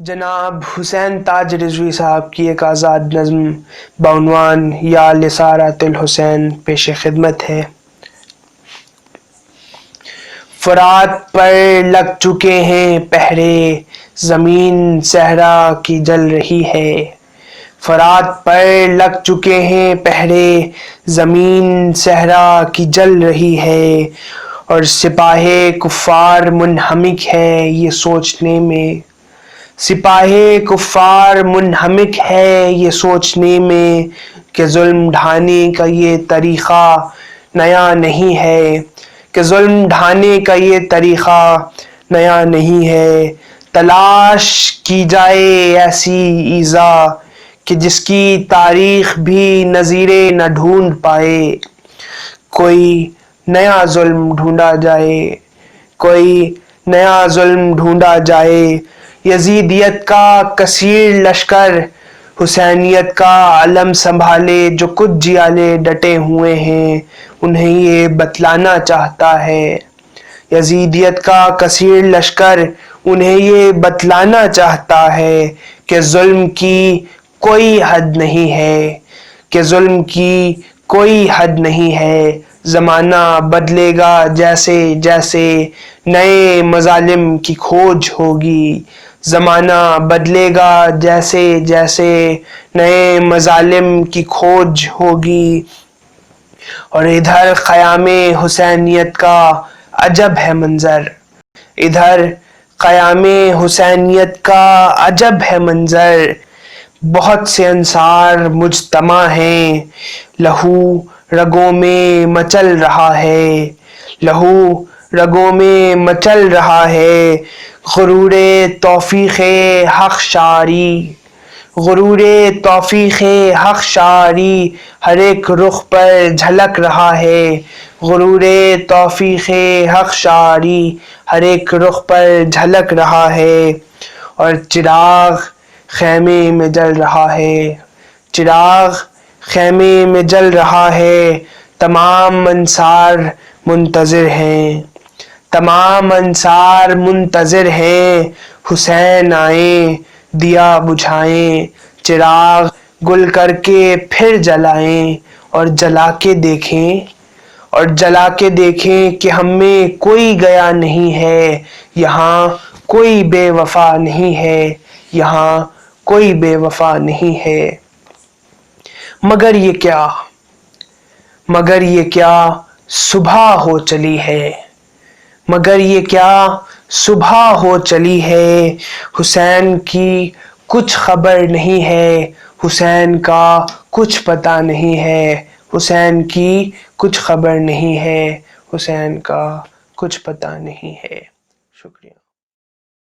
جناب حسین تاج رضوی صاحب کی ایک آزاد نظم بعنوان یا لسارات الحسین پیش خدمت ہے۔ فرات پر لگ چکے ہیں پہرے، زمین صحرا کی جل رہی ہے۔ فرات پر لگ چکے ہیں پہرے، زمین صحرا کی جل رہی ہے، اور سپاہ کفار منہمک ہے یہ سوچنے میں۔ سپاہ کفار منہمک ہے یہ سوچنے میں کہ ظلم ڈھانے کا یہ طریقہ نیا نہیں ہے، کہ ظلم ڈھانے کا یہ طریقہ نیا نہیں ہے۔ تلاش کی جائے ایسی ایذا کہ جس کی تاریخ بھی نظیرے نہ ڈھونڈ پائے۔ کوئی نیا ظلم ڈھونڈا جائے، کوئی نیا ظلم ڈھونڈا جائے۔ یزیدیت کا کثیر لشکر حسینیت کا علم سنبھالے، جو کچھ جیالے ڈٹے ہوئے ہیں انہیں یہ بتلانا چاہتا ہے۔ یزیدیت کا کثیر لشکر انہیں یہ بتلانا چاہتا ہے کہ ظلم کی کوئی حد نہیں ہے، کہ ظلم کی کوئی حد نہیں ہے۔ زمانہ بدلے گا جیسے جیسے نئے مظالم کی کھوج ہوگی، زمانہ بدلے گا جیسے جیسے نئے مظالم کی کھوج ہوگی، اور ادھر قیام حسینیت کا عجب ہے منظر۔ ادھر قیام حسینیت کا عجب ہے منظر۔ بہت سے انصار مجتمع ہیں، لہو رگوں میں مچل رہا ہے، لہو رگوں میں مچل رہا ہے۔ غرور توفیق حق شاعری، غرور توفیق حق شاعری ہر ایک رخ پر جھلک رہا ہے، غرور توفیق حق شاعری ہر ایک رخ پر جھلک رہا ہے، اور چراغ خیمے میں جل رہا ہے، چراغ خیمے میں جل رہا ہے۔ تمام انصار منتظر ہیں، تمام انصار منتظر ہیں، حسین آئیں دیا بجھائیں، چراغ گل کر کے پھر جلائیں، اور جلا کے دیکھیں، اور جلا کے دیکھیں کہ ہم میں کوئی گیا نہیں ہے، یہاں کوئی بے وفا نہیں ہے، یہاں کوئی بے وفا نہیں ہے۔ مگر یہ کیا، مگر یہ کیا صبح ہو چلی ہے، مگر یہ کیا صبح ہو چلی ہے۔ حسین کی کچھ خبر نہیں ہے، حسین کا کچھ پتہ نہیں ہے، حسین کی کچھ خبر نہیں ہے، حسین کا کچھ پتہ نہیں ہے۔ شکریہ۔